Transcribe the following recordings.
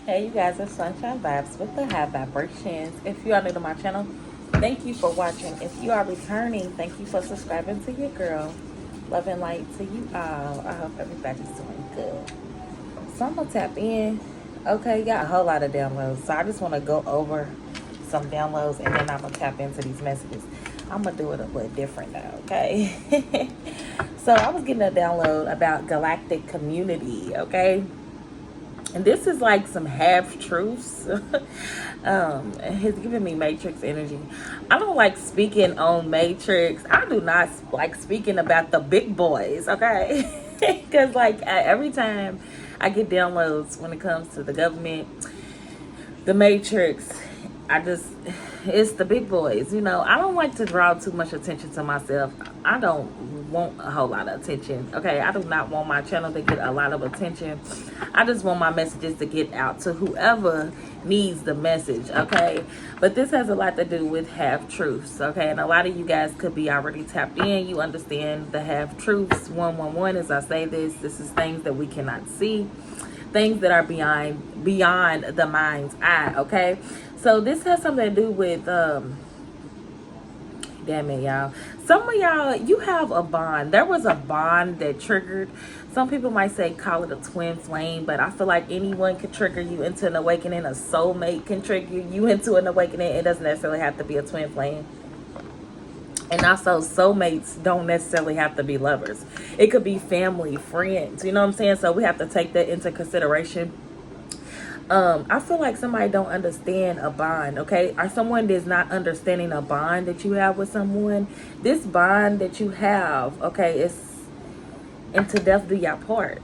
Hey, you guys, it's Sunshine Vibes with the High Vibrations. If you are new to my channel, thank you for watching. If you are returning, thank you for subscribing to your girl. Love and light to you all. I hope everybody's doing good. So I'm gonna tap in. Okay, got a whole lot of downloads. So I just want to go over some downloads and then I'm gonna tap into these messages. I'm gonna do it a little different now, okay? So I was getting a download about galactic community, okay? And this is like some half truths. He's giving me matrix energy. I don't like speaking on matrix. I do not like speaking about the big boys, okay? Because like every time I get downloads when it comes to the government, the matrix, I just, it's the big boys. You know, I don't like to draw too much attention to myself. I don't want a whole lot of attention, okay? I do not want my channel to get a lot of attention. I just want my messages to get out to whoever needs the message, okay? But this has a lot to do with half truths, okay? And a lot of you guys could be already tapped in. You understand the half truths. 111, as I say this is things that we cannot see, things that are beyond the mind's eye, okay? So this has something to do with damn it, y'all. Some of y'all, you have a bond. There was a bond that triggered. Some people might say call it a twin flame, but I feel like anyone can trigger you into an awakening. A soulmate can trigger you into an awakening. It doesn't necessarily have to be a twin flame. And also, soulmates don't necessarily have to be lovers. It could be family, friends. You know what I'm saying? So we have to take that into consideration. I feel like somebody don't understand a bond, okay? Or someone is not understanding a bond that you have with someone. This bond that you have, okay, is until death do y'all part.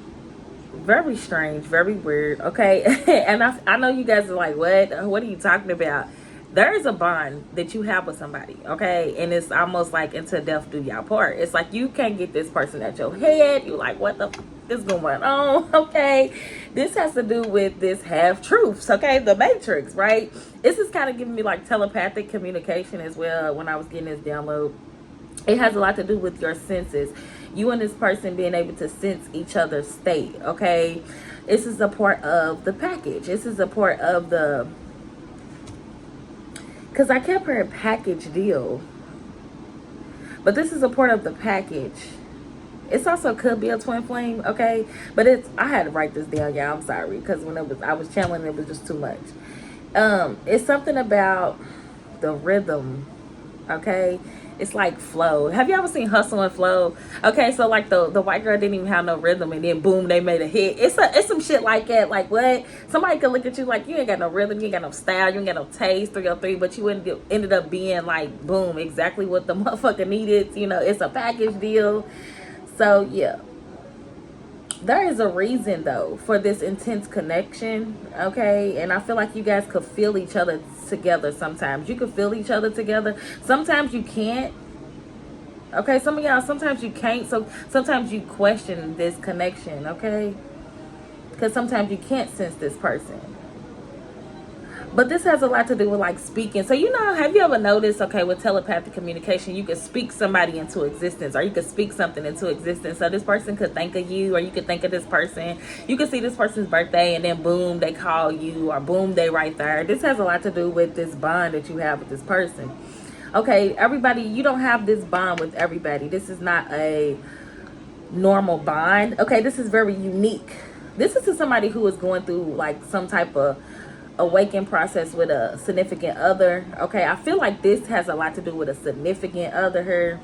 Very strange, very weird, okay? And I know you guys are like, what are you talking about? There is a bond that you have with somebody, okay? And it's almost like until death do y'all part. It's like you can't get this person at your head. You like, what the f is going on, okay? This has to do with this half truths, okay? The matrix, right? This is kind of giving me like telepathic communication as well when I was getting this download. It has a lot to do with your senses. You and this person being able to sense each other's state, okay? This is a part of the package. This is a part of the... Because I kept hearing package deal. But this is a part of the package. It's also could be a twin flame, okay? But it's... I had to write this down, y'all. I'm sorry. Because when I was channeling, it was just too much. It's something about the rhythm, okay? It's like flow. Have you ever seen Hustle and Flow? Okay, so like the white girl didn't even have no rhythm, and then boom, they made a hit. It's some shit like that. Like what? Somebody could look at you like you ain't got no rhythm, you ain't got no style, you ain't got no taste, 303, but you ended up being like boom, exactly what the motherfucker needed. You know, it's a package deal. So yeah. There is a reason though for this intense connection, okay? And I feel like you guys could feel each other together sometimes. You could feel each other together. Sometimes you can't. Okay, some of y'all, sometimes you can't. So sometimes you question this connection, okay? Because sometimes you can't sense this person. But this has a lot to do with like speaking. So, you know, have you ever noticed, okay, with telepathic communication, you could speak somebody into existence, or you could speak something into existence. So this person could think of you, or you could think of this person. You could see this person's birthday and then boom, they call you, or boom, they right there. This has a lot to do with this bond that you have with this person. Okay, everybody, you don't have this bond with everybody. This is not a normal bond. Okay, this is very unique. This is to somebody who is going through like some type of awakening process with a significant other. Okay, I feel like this has a lot to do with a significant other here.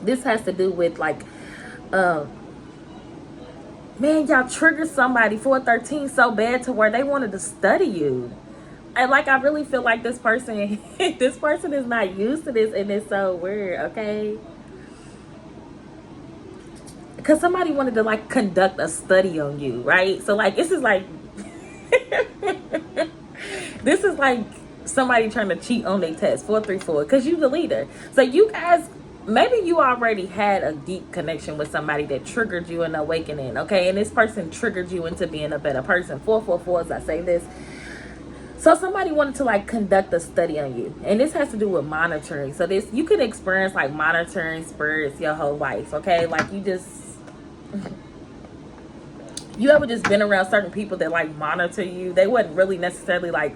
This has to do with like man, y'all triggered somebody 413 so bad to where they wanted to study you. And like I really feel like this person this person is not used to this, and it's so weird, okay? Because somebody wanted to like conduct a study on you, right? So like this is like this is like somebody trying to cheat on their test. 434, because you the leader. So you guys, maybe you already had a deep connection with somebody that triggered you in awakening, okay? And this person triggered you into being a better person. 444, as I say this. So somebody wanted to like conduct a study on you, and this has to do with monitoring. So this, you can experience like monitoring spirits your whole life, okay? Like you just You ever just been around certain people that like monitor you? They wasn't really necessarily like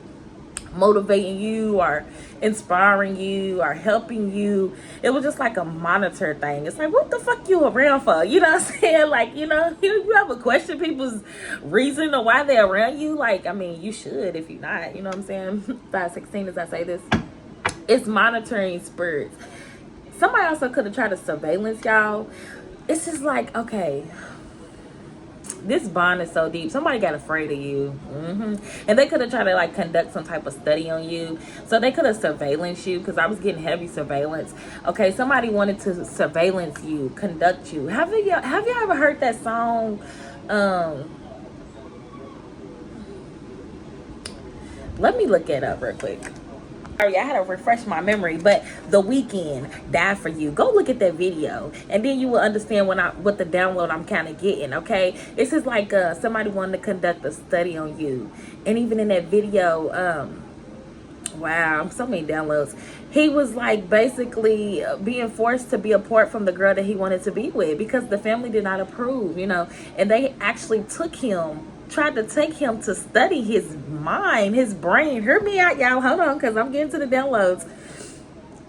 motivating you or inspiring you or helping you. It was just like a monitor thing. It's like, what the fuck you around for? You know what I'm saying? Like, you know, you ever question people's reason or why they're around you? Like, I mean, you should if you're not. You know what I'm saying? 516 as I say this. It's monitoring spirits. Somebody also could have tried to surveillance y'all. It's just like, okay, this bond is so deep. Somebody got afraid of you. And they could have tried to like conduct some type of study on you. So they could have surveillance you, because I was getting heavy surveillance. Okay, somebody wanted to surveillance you, conduct you. Have you ever heard that song? Let me look it up real quick. Sorry, I had to refresh my memory, but The Weeknd, Die For You. Go look at that video, and then you will understand what the download I'm kind of getting, okay? It's just like somebody wanted to conduct a study on you. And even in that video, wow, so many downloads. He was like basically being forced to be apart from the girl that he wanted to be with because the family did not approve, you know. And they actually tried to take him to study his mind, his brain. Hear me out, y'all. Hold on, because I'm getting to the downloads.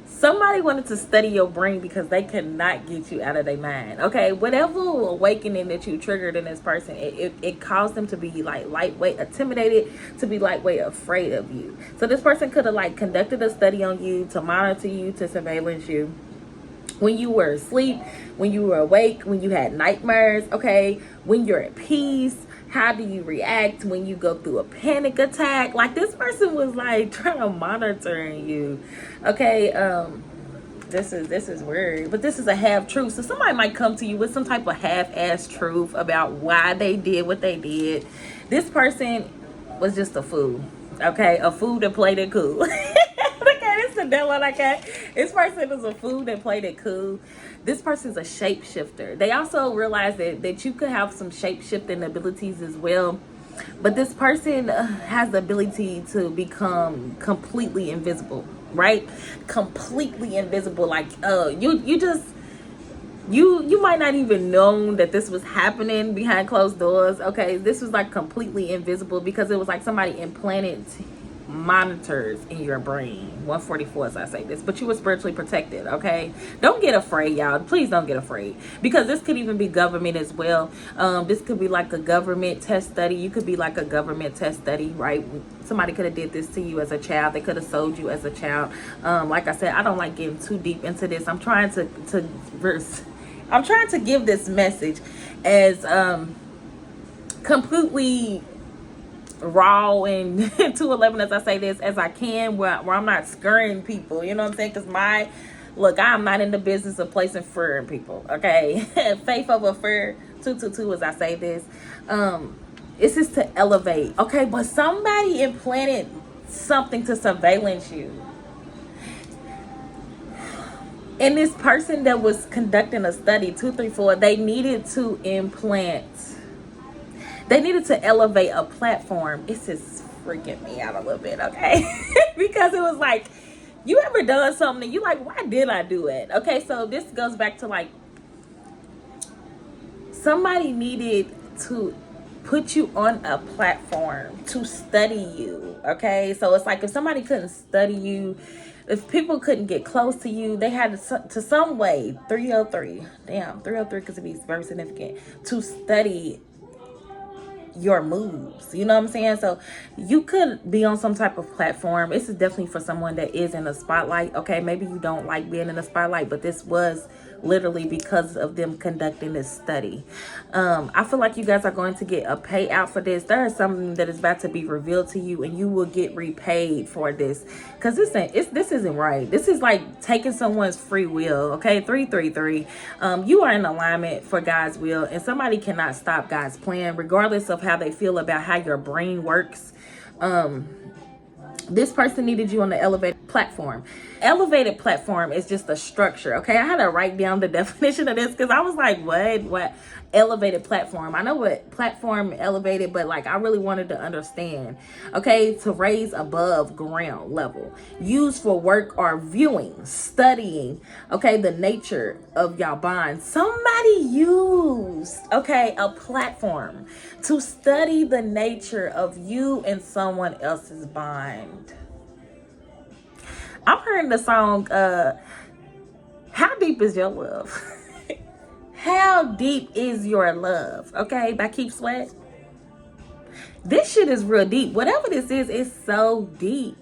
Somebody wanted to study your brain because they could not get you out of their mind. Okay, whatever awakening that you triggered in this person, it caused them to be like lightweight intimidated, to be lightweight afraid of you. So this person could have like conducted a study on you, to monitor you, to surveillance you when you were asleep, when you were awake, when you had nightmares, okay, when you're at peace. How do you react when you go through a panic attack? Like, this person was like trying to monitor you. Okay, this is weird, but this is a half truth. So somebody might come to you with some type of half-ass truth about why they did what they did. This person was just a fool. Okay, a fool that played it cool. This is the devil I got. This person is a fool that played it cool. This person's a shapeshifter. They also realize that you could have some shape-shifting abilities as well. But this person has the ability to become completely invisible, right? Completely invisible. Like, you might not even know that this was happening behind closed doors. Okay, this was like completely invisible because it was like somebody implanted monitors in your brain. 144 as I say this, but you were spiritually protected. Okay, don't get afraid, y'all. Please don't get afraid, because this could even be government as well. This could be like a government test study. You could be like a government test study, right? Somebody could have did this to you as a child. They could have sold you as a child. Like I said, I don't like getting too deep into this. I'm trying to give this message as completely raw and 211 as I say this as I can, where I'm not scaring people, you know what I'm saying? Because I'm not in the business of placing fear in people, okay? Faith over fear, 222 as I say this. It's just to elevate, okay? But somebody implanted something to surveillance you. And this person that was conducting a study, 234, they needed to elevate a platform. It's just freaking me out a little bit, okay? Because it was like, you ever done something and you like, why did I do it? Okay, so this goes back to like, somebody needed to put you on a platform to study you, okay? So it's like if somebody couldn't study you, if people couldn't get close to you, they had to some way, 303, damn, 303 because it be very significant, to study your moves, you know what I'm saying? So you could be on some type of platform. This is definitely for someone that is in the spotlight. Okay, maybe you don't like being in the spotlight, but this was literally because of them conducting this study. I feel like you guys are going to get a payout for this. There is something that is about to be revealed to you, and you will get repaid for this, because this isn't right. This is like taking someone's free will. Okay, 333. You are in alignment for God's will, and somebody cannot stop God's plan, regardless of how they feel about how your brain works. This person needed you on the elevated platform. Elevated platform is just a structure, okay? I had to write down the definition of this because I was like, what? elevated platform. I know what platform elevated, but like I really wanted to understand. Okay, to raise above ground level, used for work or viewing, studying. Okay, the nature of y'all bond. Somebody used, okay, a platform to study the nature of you and someone else's bond. I'm hearing the song, How Deep Is Your Love? How deep is your love? Okay, by Keep Sweat. This shit is real deep. Whatever this is, it's so deep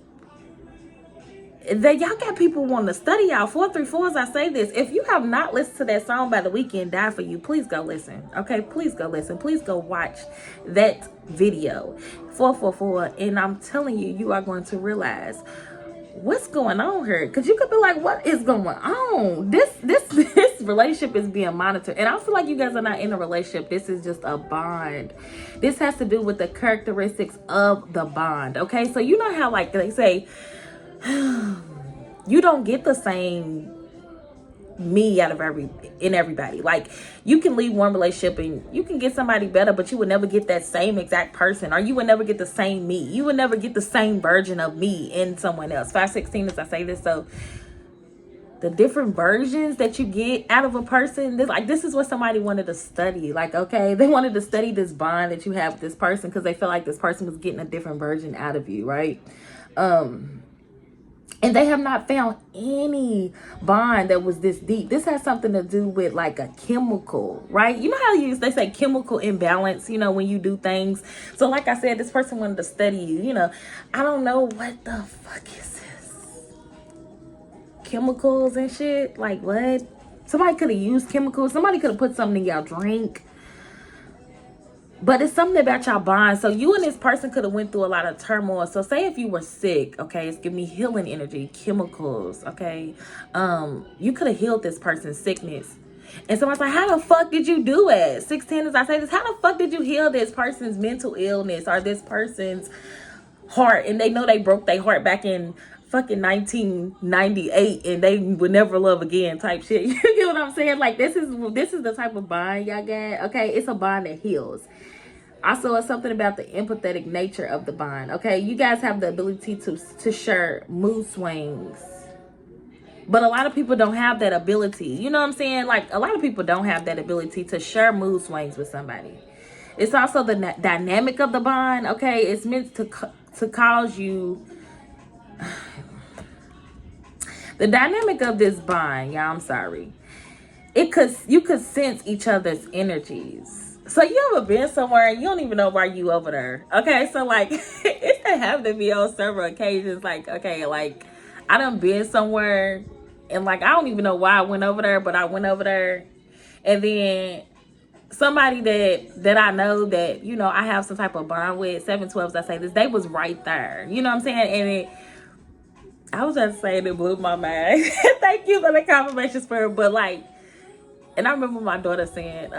that y'all got people wanting to study y'all. 434s, I say this. If you have not listened to that song by The Weeknd, Die For You, please go listen. Okay, please go listen. Please go watch that video. 444, and I'm telling you, you are going to realize what's going on here, because you could be like, what is going on? This relationship is being monitored, and I feel like you guys are not in a relationship. This is just a bond. This has to do with the characteristics of the bond. Okay, so you know how like they say you don't get the same me out of everybody. Like you can leave one relationship and you can get somebody better, but you would never get that same exact person, or you would never get the same me. You would never get the same version of me in someone else. 516 as I say this. So the different versions that you get out of a person, this is what somebody wanted to study. Like, okay, they wanted to study this bond that you have with this person because they felt like this person was getting a different version out of you, right? And they have not found any bond that was this deep. This has something to do with like a chemical, right? You know how they say chemical imbalance, you know, when you do things. So like I said, this person wanted to study you, you know. I don't know what the fuck is this. Chemicals and shit? Like what? Somebody could have used chemicals. Somebody could have put something in y'all drink. But it's something about y'all bond. So you and this person could have went through a lot of turmoil. So say if you were sick, okay, it's giving me healing energy, chemicals, okay. You could have healed this person's sickness. And someone's like, how the fuck did you do it? 610 as I say this, how the fuck did you heal this person's mental illness or this person's heart? And they know they broke their heart back in fucking 1998 and they would never love again type shit. You get what I'm saying? Like this is the type of bond y'all got. Okay, it's a bond that heals. Also, it's something about the empathetic nature of the bond. Okay, you guys have the ability to share mood swings, but a lot of people don't have that ability. You know what I'm saying? Like a lot of people don't have that ability to share mood swings with somebody. It's also the dynamic of the bond. Okay, it's meant to cause you. The dynamic of this bond, y'all, I'm sorry. You could sense each other's energies. So you ever been somewhere and you don't even know why you over there? Okay, so like it have to be on several occasions. Like, okay, like I done been somewhere and like I don't even know why I went over there, but I went over there. And then somebody that I know that, you know, I have some type of bond with, 712s, I say this, they was right there. You know what I'm saying? And I was just saying it blew my mind. Thank you for the confirmation, Spirit. But like, and I remember my daughter saying,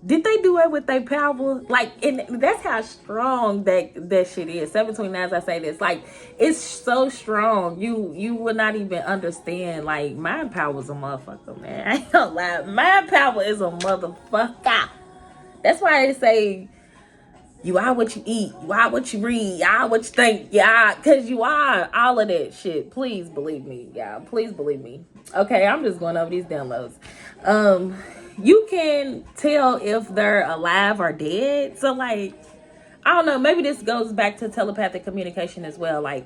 did they do it with their power? Like, and that's how strong that shit is. 729, as I say this, like, it's so strong. You would not even understand. Like, mind power is a motherfucker, man. I ain't gonna lie. Mind power is a motherfucker. That's why they say, you are what you eat, you are what you read, you are what you think, yeah, because you are all of that shit. Please believe me, y'all. Please believe me. Okay, I'm just going over these downloads. You can tell if they're alive or dead. So, like, I don't know. Maybe this goes back to telepathic communication as well. Like,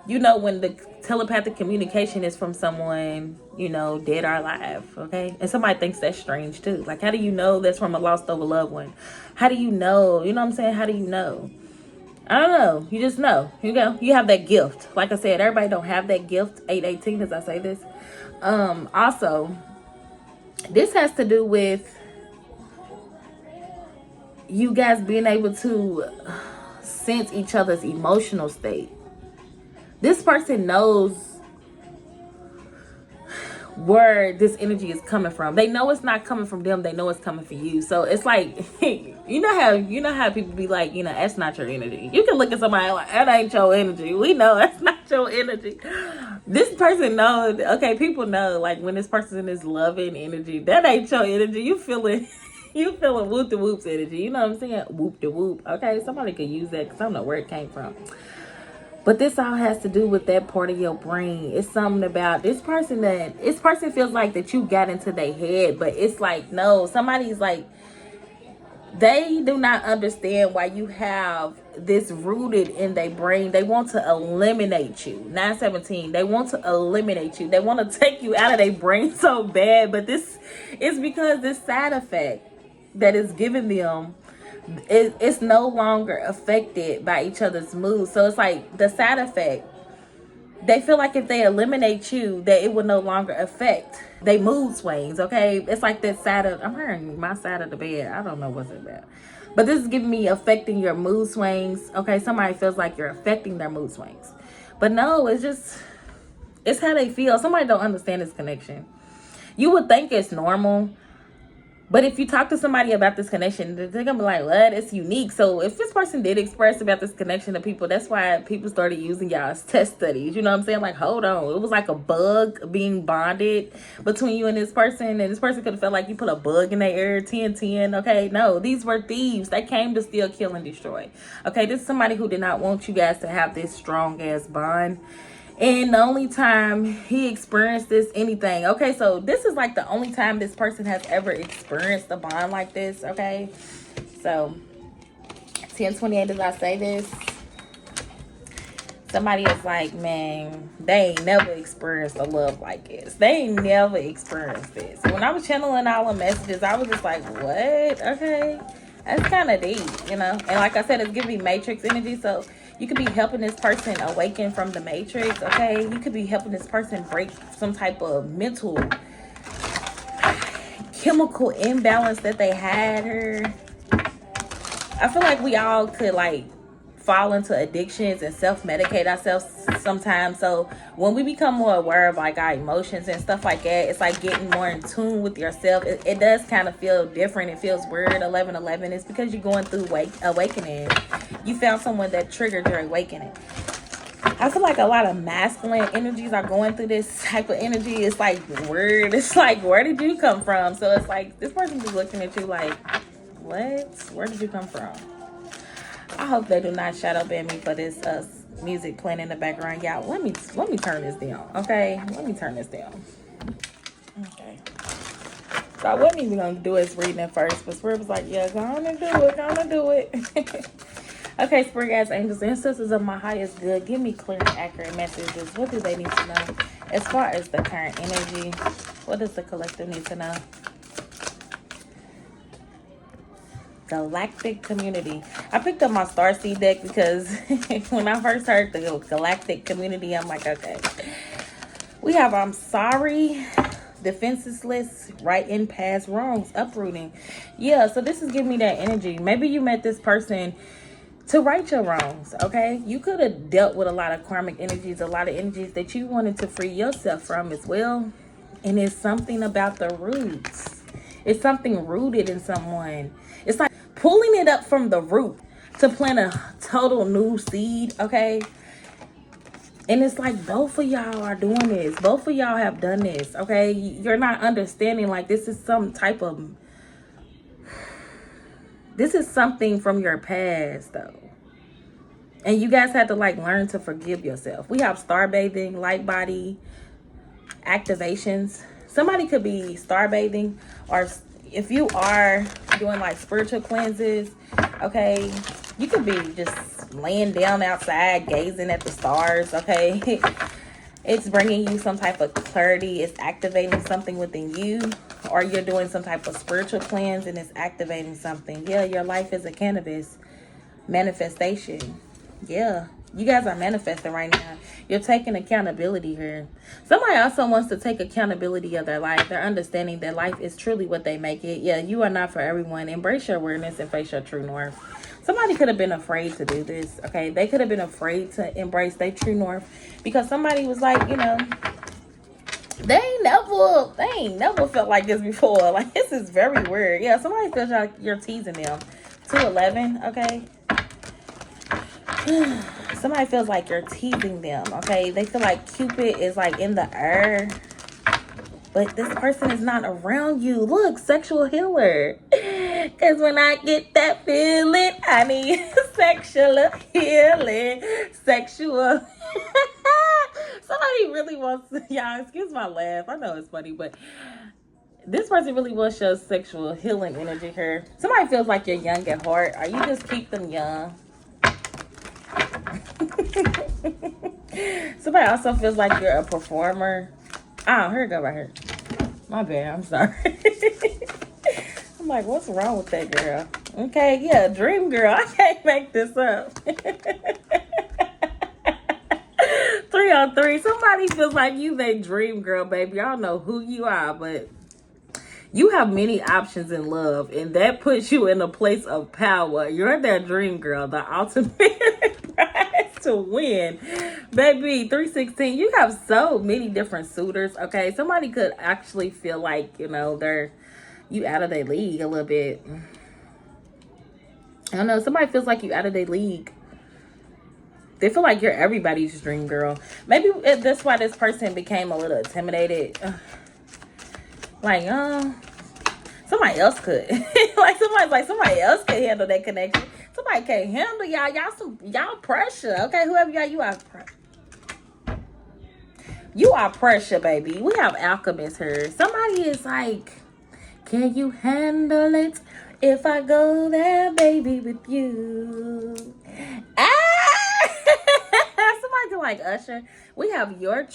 you know, when the telepathic communication is from someone, you know, dead or alive, okay? And somebody thinks that's strange, too. Like, how do you know that's from a lost over loved one? How do you know? You know what I'm saying? How do you know? I don't know. You just know. You know, you have that gift. Like I said, everybody don't have that gift. 818, as I say this. Also, this has to do with you guys being able to sense each other's emotional state. This person knows where this energy is coming from. They know it's not coming from them. They know it's coming from you. So it's like, you know how people be like, you know, that's not your energy. You can look at somebody like, that ain't your energy. We know that's not your energy. This person knows. Okay, people know, like, when this person is loving energy, that ain't your energy. You feel it. You feeling whoop the whoops energy. You know what I'm saying? Whoop the whoop. Okay, somebody could use that because I don't know where it came from. But this all has to do with that part of your brain. It's something about this person feels like that you got into their head, but it's like, no, somebody's like, they do not understand why you have this rooted in their brain. They want to eliminate you. 917, they want to eliminate you. They want to take you out of their brain so bad. But this is because this side effect that is giving them, it's no longer affected by each other's moods. So it's like the side effect, they feel like if they eliminate you, that it will no longer affect they mood swings. Okay, it's like that side of, I'm hearing my side of the bed, I don't know what's it about, but this is giving me affecting your mood swings. Okay, somebody feels like you're affecting their mood swings, but no, it's just, it's how they feel. Somebody don't understand this connection. You would think it's normal, but if you talk to somebody about this connection, they're gonna be like, what? It's unique. So if this person did express about this connection to people, that's why people started using y'all as test studies. You know what I'm saying? Like, hold on. It was like a bug being bonded between you and this person. And this person could have felt like you put a bug in their ear, 10-10. Okay, no, these were thieves. They came to steal, kill, and destroy. Okay, this is somebody who did not want you guys to have this strong ass bond. And the only time he experienced this anything, okay, so this is like the only time this person has ever experienced a bond like this. Okay, so 1028, as I say this, somebody is like, man, they ain't never experienced a love like this. They ain't never experienced this. When I was channeling all the messages, I was just like, what? Okay, that's kind of deep, you know. And like I said, it's giving me matrix energy. So you could be helping this person awaken from the matrix. Okay, you could be helping this person break some type of mental chemical imbalance that they had here. I feel like we all could like fall into addictions and self-medicate ourselves sometimes. So when we become more aware of like our emotions and stuff like that, it's like getting more in tune with yourself. It does kind of feel different. It feels weird. 1111. It's because you're going through awakening. You found someone that triggered your awakening. I feel like a lot of masculine energies are going through this type of energy. It's like weird. It's like, where did you come from? So it's like this person is looking at you like, what? Where did you come from? I hope they do not shadow ban me for this music playing in the background. Y'all, let me turn this down. Okay, let me turn this down. Okay. So what I'm even gonna do is reading it first, but Spirit was like, yeah, go on and do it. Okay, Spirit guides, angels, ancestors of my highest good, give me clear and accurate messages. What do they need to know? As far as the current energy, what does the collective need to know? Galactic community. I picked up my Starseed deck because when I first heard the galactic community, I'm like, okay. We have I'm sorry, defenseless, right in past wrongs, uprooting. Yeah, so this is giving me that energy. Maybe you met this person to right your wrongs, okay? You could have dealt with a lot of karmic energies, a lot of energies that you wanted to free yourself from as well. And it's something about the roots. It's something rooted in someone. It's like pulling it up from the root to plant a total new seed, okay? And it's like both of y'all are doing this. Both of y'all have done this, okay? You're not understanding like this is some type of... This is something from your past, though. And you guys had to, like, learn to forgive yourself. We have star bathing, light body, activations. Somebody could be star bathing, or if you are doing, like, spiritual cleanses, okay, you could be just laying down outside, gazing at the stars, okay? It's bringing you some type of clarity. It's activating something within you. Or you're doing some type of spiritual cleanse and it's activating something. Yeah, your life is a cannabis manifestation. Yeah, you guys are manifesting right now. You're taking accountability here. Somebody also wants to take accountability of their life. They're understanding that life is truly what they make it. Yeah, you are not for everyone. Embrace your awareness and face your true north. Somebody could have been afraid to do this, okay? They could have been afraid to embrace their true north because somebody was like, you know, they ain't never felt like this before. Like, this is very weird. Yeah, somebody feels like you're teasing them. 211, okay? Somebody feels like you're teasing them, okay? They feel like Cupid is like in the air, but this person is not around you. Look, sexual healer. Cause when I get that feeling, I need sexual healing. Sexual. Somebody really wants to, y'all, excuse my laugh. I know it's funny, but this person really wants your sexual healing energy here. Somebody feels like you're young at heart. Or you just keep them young. Somebody also feels like you're a performer. Oh, here it go right here. My bad, I'm sorry. I'm like, what's wrong with that girl? Okay, yeah, dream girl. I can't make this up. 303. Somebody feels like you they dream girl, baby. I don't know who you are, but you have many options in love, and that puts you in a place of power. You're that dream girl, the ultimate prize to win. Baby, 316, you have so many different suitors, okay? Somebody could actually feel like, you know, you out of their league a little bit. I don't know. Somebody feels like you out of their league. They feel like you're everybody's dream girl. Maybe that's why this person became a little intimidated. Like, somebody else could. Somebody else can handle that connection. Somebody can't handle y'all. Y'all pressure. Okay, whoever you are pressure. You are pressure, baby. We have alchemists here. Somebody is like, can you handle it if I go there, baby, with you? Somebody like Usher. We have you are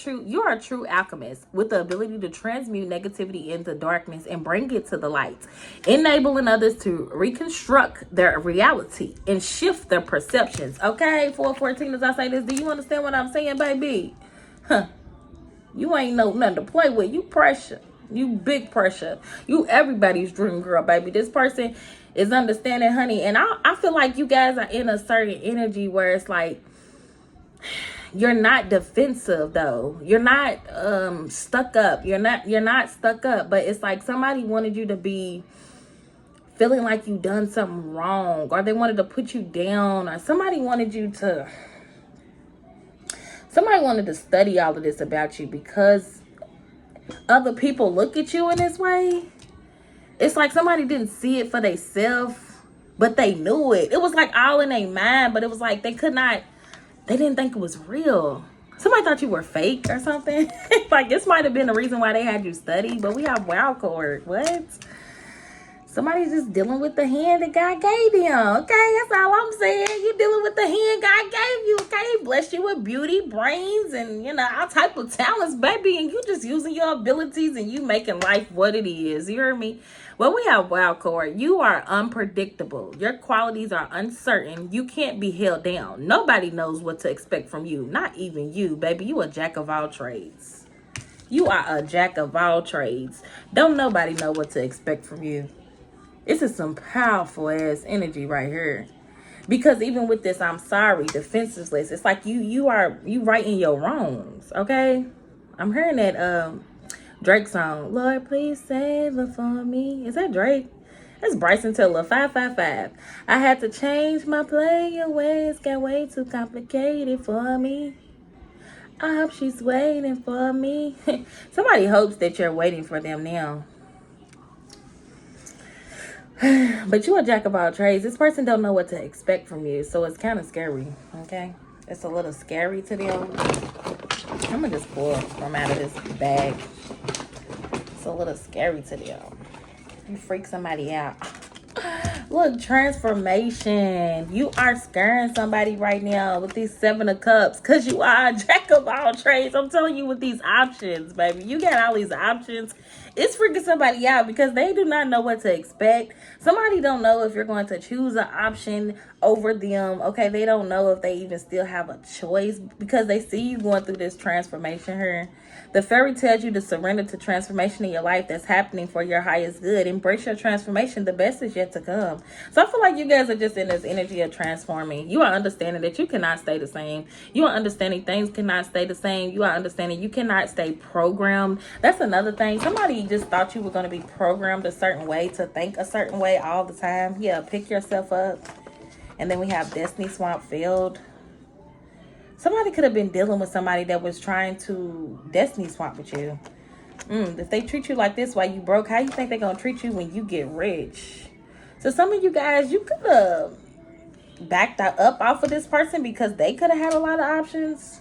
a true alchemist with the ability to transmute negativity into darkness and bring it to the light, enabling others to reconstruct their reality and shift their perceptions. Okay, 414, as I say this, do you understand what I'm saying, baby? Huh. You ain't know nothing to play with. You pressure. You big pressure. You everybody's dream girl, baby. This person is understanding, honey. And I feel like you guys are in a certain energy where it's like, you're not defensive though. You're not stuck up. You're not stuck up. But it's like somebody wanted you to be feeling like you done something wrong, or they wanted to put you down, or somebody wanted to study all of this about you because other people look at you in this way. It's like somebody didn't see it for themselves, but they knew it. It was like all in their mind, but it was like they didn't think it was real. Somebody thought you were fake or something. Like this might have been the reason why they had you study, but we have wild card. What? Somebody's just dealing with the hand that God gave them. Okay, that's all I'm saying. You dealing with the hand God gave you. Okay, bless you with beauty, brains, and all type of talents, baby. And you just using your abilities and you making life what it is. You hear me? Well, we have wild card. You are unpredictable. Your qualities are uncertain. You can't be held down. Nobody knows what to expect from you. Not even you, baby. You a jack of all trades. You are a jack of all trades. Don't nobody know what to expect from you. This is some powerful ass energy right here. Because even with this, I'm sorry, defenseless. It's like you right in your wrongs, okay? I'm hearing that Drake song, Lord, please save her for me. Is that Drake? That's Bryson Tiller, 555. I had to change my player ways, got way too complicated for me. I hope she's waiting for me. Somebody hopes that you're waiting for them now. But you a jack of all trades. This person don't know what to expect from you, so it's kind of scary, okay? It's a little scary to them. I'm going to just pull from out of this bag. It's a little scary to them. You freak somebody out. Look, transformation. You are scaring somebody right now with these 7 of Cups because you are a jack of all trades. I'm telling you with these options, baby. You got all these options. It's freaking somebody out because they do not know what to expect. Somebody don't know if you're going to choose an option over them. Okay, they don't know if they even still have a choice because they see you going through this transformation here. The fairy tells you to surrender to transformation in your life that's happening for your highest good. Embrace your transformation. The best is yet to come. So I feel like you guys are just in this energy of transforming. You are understanding that you cannot stay the same. You are understanding things cannot stay the same. You are understanding you cannot stay programmed. That's another thing. Somebody just thought you were going to be programmed a certain way to think a certain way all the time. Yeah, pick yourself up. And then we have Destiny Swamp Field. Somebody could have been dealing with somebody that was trying to Destiny Swamp with you. If they treat you like this while you broke, how you think they're going to treat you when you get rich? So some of you guys, you could have backed up off of this person because they could have had a lot of options.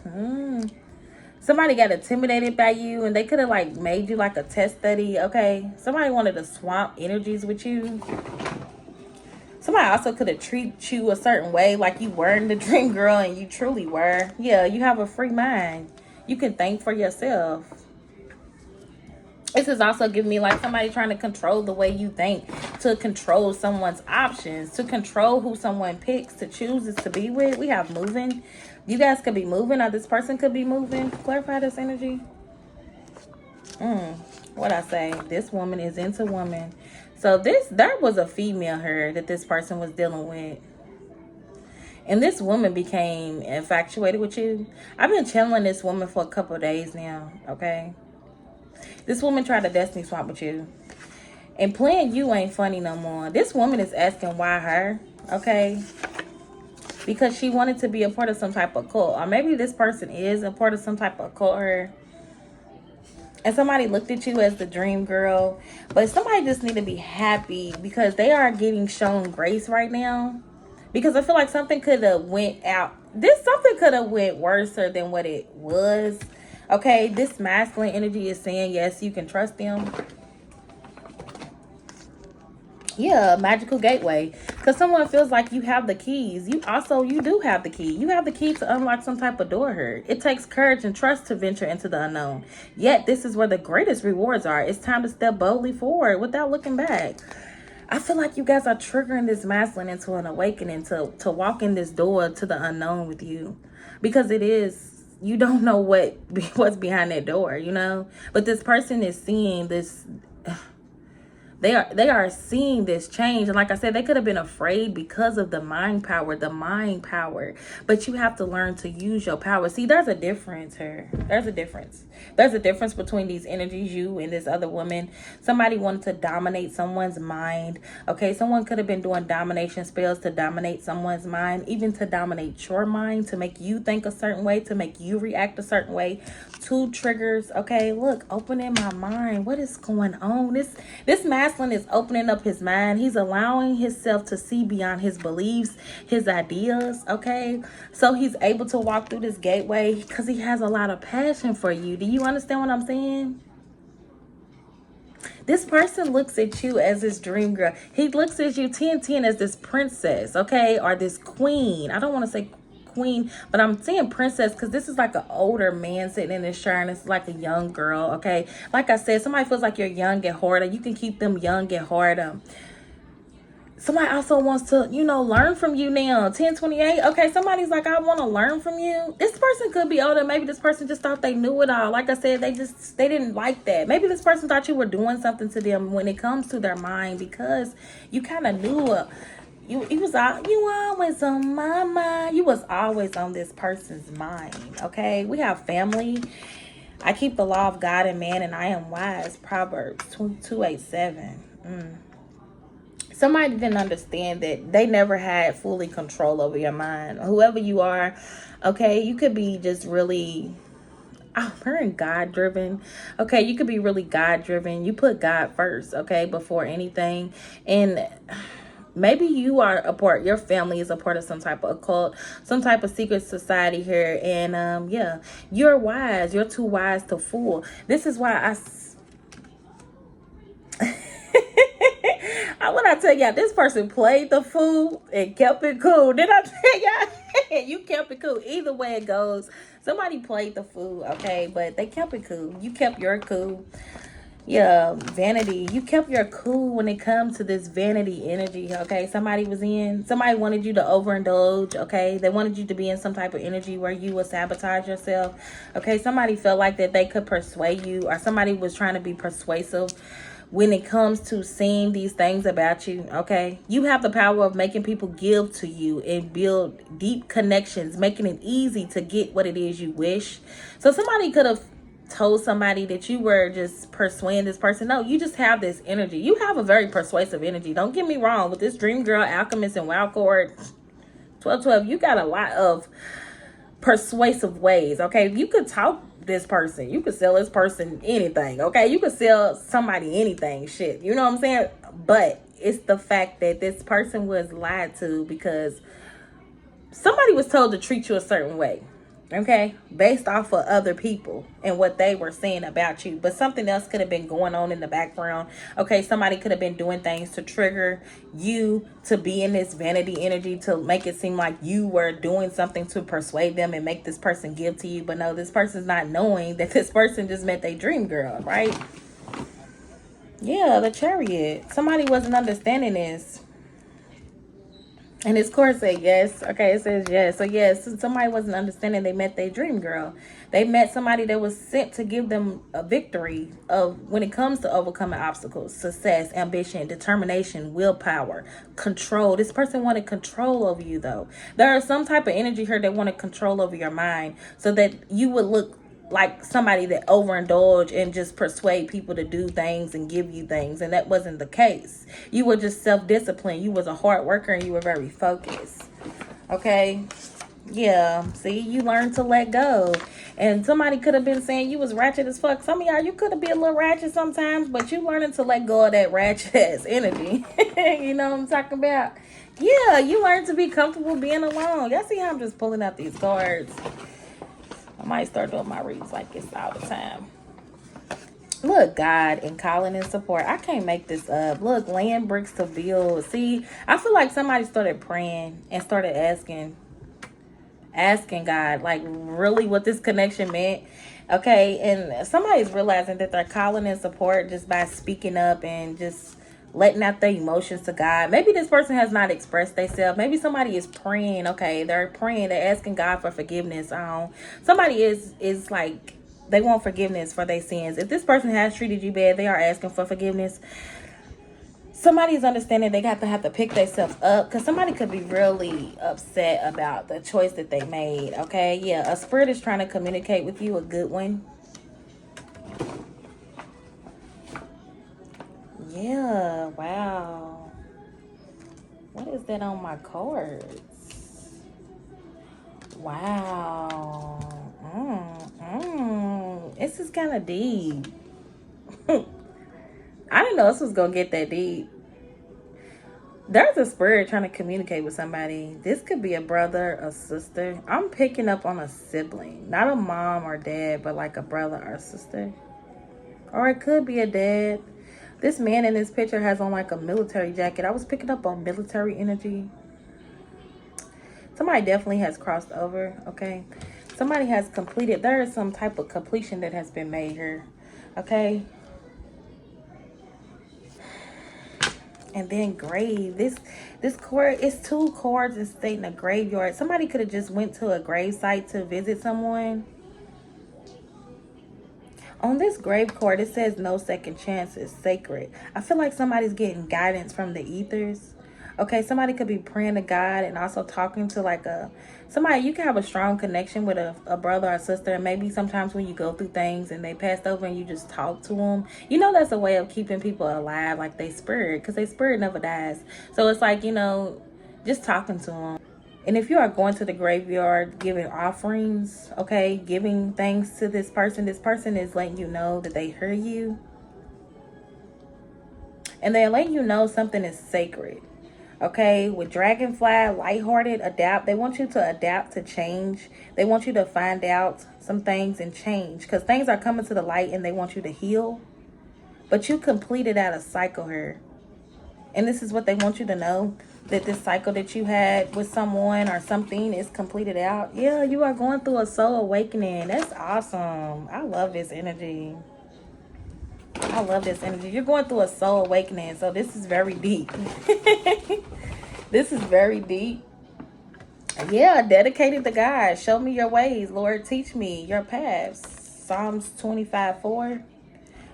Somebody got intimidated by you and they could have like made you like a test study. Okay, somebody wanted to swap energies with you. Somebody also could have treated you a certain way, like you weren't the dream girl and you truly were. Yeah, you have a free mind. You can think for yourself. This is also giving me like somebody trying to control the way you think, to control someone's options, to control who someone picks, to chooses to be with. We have moving. You guys could be moving, or this person could be moving. Clarify this energy. What I say? This woman is into woman. So there was a female here that this person was dealing with. And this woman became infatuated with you. I've been channeling this woman for a couple of days now, okay? This woman tried to destiny swap with you. And playing you ain't funny no more. This woman is asking why her, okay? Because she wanted to be a part of some type of cult. Or maybe this person is a part of some type of cult here. And somebody looked at you as the dream girl. But somebody just need to be happy because they are getting shown grace right now. Because I feel like something could have went out. Something could have went worse than what it was. Okay, this masculine energy is saying, yes, you can trust them. Yeah, magical gateway. Because someone feels like you have the keys. You do have the key. You have the key to unlock some type of door here. It takes courage and trust to venture into the unknown. Yet, this is where the greatest rewards are. It's time to step boldly forward without looking back. I feel like you guys are triggering this masculine into an awakening to walk in this door to the unknown with you. Because it is, you don't know what's behind that door, you know? But this person is seeing this. They are seeing this change. And like I said, they could have been afraid because of the mind power. But you have to learn to use your power. See, there's a difference here. There's a difference. There's a difference between these energies, you and this other woman. Somebody wanted to dominate someone's mind. Okay, someone could have been doing domination spells to dominate someone's mind, even to dominate your mind, to make you think a certain way, to make you react a certain way. 2 triggers. Okay, look, opening my mind. What is going on? This masculine is opening up his mind. He's allowing himself to see beyond his beliefs, his ideas. Okay, so he's able to walk through this gateway because he has a lot of passion for you. Do you understand what I'm saying? This person looks at you as this dream girl. He looks at you 10-10 as this princess, okay, or this queen. I don't want to say queen, but I'm saying princess because this is like an older man sitting in this chair and it's like a young girl. Okay, like I said, somebody feels like you're young at heart. You can keep them young at heart. Somebody also wants to, learn from you now. 1028. Okay, somebody's like, I want to learn from you. This person could be older. Maybe this person just thought they knew it all. Like I said, they didn't like that. Maybe this person thought you were doing something to them when it comes to their mind because you kind of knew you always on my mind. You was always on this person's mind. Okay, we have family. I keep the law of God and man, and I am wise. Proverbs 2:8-7. Somebody didn't understand that they never had fully control over your mind. Whoever you are, okay, you could be just really very God driven. Okay, you could be really God driven. You put God first, okay, before anything. And maybe you are a part, your family is a part of some type of occult, some type of secret society here. And you're wise. You're too wise to fool. This is why when I tell y'all, this person played the fool and kept it cool. Did I tell y'all? You kept it cool. Either way it goes, somebody played the fool, okay? But they kept it cool. You kept your cool. Yeah, vanity. You kept your cool when it comes to this vanity energy, okay? Somebody wanted you to overindulge, okay? They wanted you to be in some type of energy where you would sabotage yourself, okay? Somebody felt like that they could persuade you, or somebody was trying to be persuasive when it comes to seeing these things about you, okay? You have the power of making people give to you and build deep connections, making it easy to get what it is you wish. So somebody could have told somebody that you were just persuading this person. No, you just have this energy. You have a very persuasive energy. Don't get me wrong. With this dream girl, alchemist, and wild card 1212, you got a lot of persuasive ways, okay? You could talk this person. You could sell this person anything, okay? You could sell somebody anything, shit. You know what I'm saying? But it's the fact that this person was lied to because somebody was told to treat you a certain way, okay, based off of other people and what they were saying about you. But something else could have been going on in the background. Okay, somebody could have been doing things to trigger you to be in this vanity energy, to make it seem like you were doing something to persuade them and make this person give to you. But no, this person's not knowing that this person just met their dream girl, right? Yeah, the Chariot. Somebody wasn't understanding this. And this course said yes. Okay, it says yes. So yes, somebody wasn't understanding. They met their dream girl. They met somebody that was sent to give them a victory of when it comes to overcoming obstacles, success, ambition, determination, willpower, control. This person wanted control over you though. There is some type of energy here that wanted control over your mind so that you would look like somebody that overindulge and just persuade people to do things and give you things, and that wasn't the case. You were just self-disciplined. You was a hard worker and you were very focused. Okay, yeah, see, you learned to let go. And somebody could have been saying you was ratchet as fuck. Some of y'all, you could have been a little ratchet sometimes, but you learning to let go of that ratchet ass energy. You know what I'm talking about? Yeah, you learned to be comfortable being alone. Y'all see how I'm just pulling out these cards? I might start doing my reads like this all the time. Look, God and calling and support. I can't make this up. Look, land bricks to build. See, I feel like somebody started praying and started asking God, like, really what this connection meant. Okay, and somebody's realizing that they're calling in support just by speaking up and just letting out their emotions to God. Maybe this person has not expressed themselves. Maybe somebody is praying. Okay, they're praying. They're asking God for forgiveness. Somebody is like, they want forgiveness for their sins. If this person has treated you bad, they are asking for forgiveness. Somebody is understanding they have to pick themselves up because somebody could be really upset about the choice that they made. Okay, yeah, a spirit is trying to communicate with you, a good one. Yeah, wow. What is that on my cards? Wow. This is kind of deep. I didn't know this was going to get that deep. There's a spirit trying to communicate with somebody. This could be a brother, a sister. I'm picking up on a sibling. Not a mom or dad, but like a brother or sister. Or it could be a dad. This man in this picture has on like a military jacket. I was picking up on military energy. Somebody definitely has crossed over, okay? Somebody has completed. There is some type of completion that has been made here, okay? And then grave. This card is 2 cards and stating a graveyard. Somebody could have just went to a grave site to visit someone. On this grave card, it says no second chance is sacred. I feel like somebody's getting guidance from the ethers. Okay, somebody could be praying to God and also talking to like somebody. You can have a strong connection with a brother or sister. And maybe sometimes when you go through things and they passed over and you just talk to them, you know, that's a way of keeping people alive, like they spirit, because they spirit never dies. So it's like, you know, just talking to them. And if you are going to the graveyard giving offerings, okay, giving things to this person is letting you know that they hear you. And they're letting you know something is sacred. Okay, with Dragonfly, lighthearted, adapt. They want you to adapt to change. They want you to find out some things and change. Because things are coming to the light and they want you to heal. But you completed out a cycle here. And this is what they want you to know. That this cycle that you had with someone or something is completed out. Yeah, you are going through a soul awakening. That's awesome. I love this energy. I love this energy. You're going through a soul awakening. So this is very deep. This is very deep. Yeah, dedicated to God. Show me your ways, Lord. Teach me your paths. Psalms 25:4.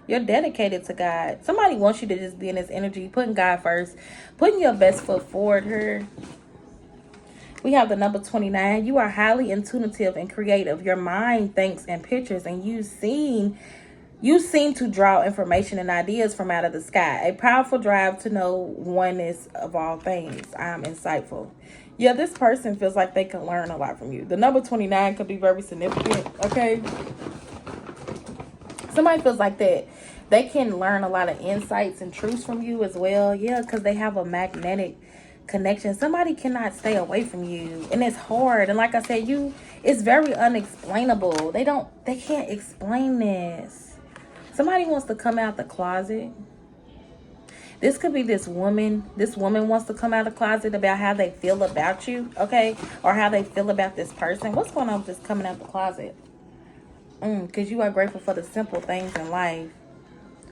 You're dedicated to God. Somebody wants you to just be in this energy, putting God first, putting your best foot forward here. We have the number 29. You are highly intuitive and creative. Your mind thinks in pictures, and you seem to draw information and ideas from out of the sky. A powerful drive to know oneness of all things. I am insightful. Yeah, this person feels like they can learn a lot from you. The number 29 could be very significant, okay? Somebody feels like that They can learn a lot of insights and truths from you as well. Yeah, because they have a magnetic connection. Somebody cannot stay away from you, and it's hard. And like I said, it's very unexplainable. They can't explain this. Somebody wants to come out the closet. This could be this woman. This woman wants to come out of the closet about how they feel about you, okay? Or how they feel about this person. What's going on with this coming out the closet? Because you are grateful for the simple things in life.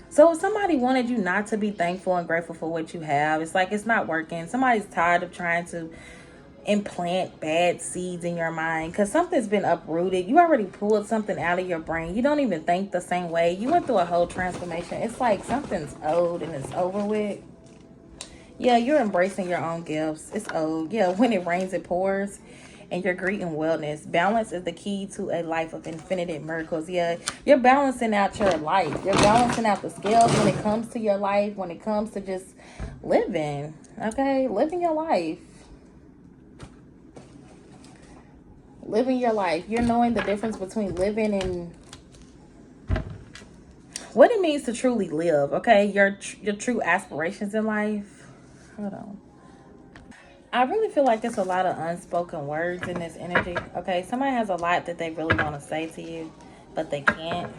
So if somebody wanted you not to be thankful and grateful for what you have, it's like it's not working. Somebody's tired of trying to implant bad seeds in your mind because something's been uprooted. You already pulled something out of your brain. You don't even think the same way. You went through a whole transformation. It's like something's old and it's over with. Yeah, you're embracing your own gifts. It's old. Yeah, when it rains, it pours. And you're greeting wellness. Balance is the key to a life of infinite miracles. Yeah, you're balancing out your life. You're balancing out the scales when it comes to your life, when it comes to just living. Okay, living your life. Living your life. You're knowing the difference between living and what it means to truly live. Okay, your true aspirations in life. Hold on. I really feel like there's a lot of unspoken words in this energy. Okay, somebody has a lot that they really want to say to you, but they can't.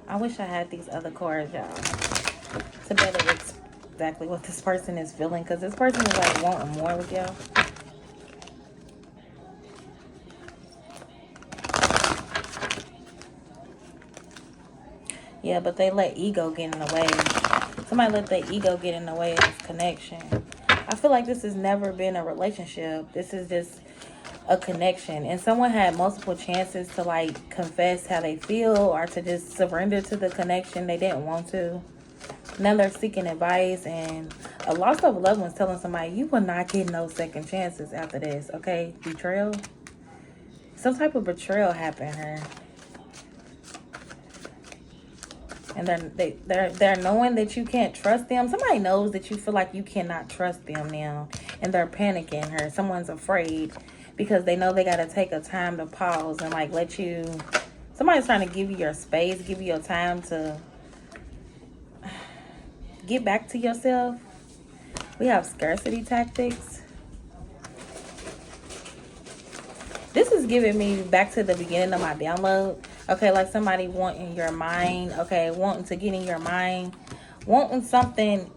I wish I had these other cards, y'all, to better exactly what this person is feeling, because this person is like wanting more with y'all. Yeah, but they let ego get in the way. Somebody let their ego get in the way of this connection. I feel like this has never been a relationship. This is just a connection. And someone had multiple chances to like confess how they feel or to just surrender to the connection. They didn't want to. Now they're seeking advice, and a loss of a loved one's telling somebody you will not get no second chances after this. Okay? Betrayal. Some type of betrayal happened here. And they're knowing that you can't trust them. Somebody knows that you feel like you cannot trust them now. And they're panicking her. Someone's afraid because they know they got to take a time to pause and like let you. Somebody's trying to give you your space, give you your time to get back to yourself. We have scarcity tactics. This is giving me back to the beginning of my download. Okay, like somebody wanting your mind. Okay, wanting to get in your mind. Wanting something.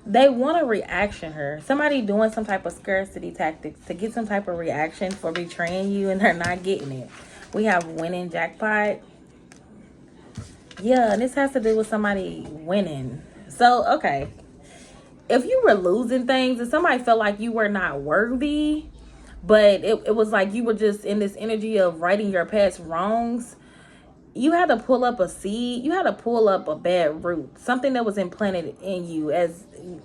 They want a reaction here. Somebody doing some type of scarcity tactics to get some type of reaction for betraying you, and they're not getting it. We have winning jackpot. Yeah, and this has to do with somebody winning. So, okay. If you were losing things and somebody felt like you were not worthy, but it was like you were just in this energy of righting your past wrongs, you had to pull up a seed. You had to pull up a bad root, something that was implanted in you as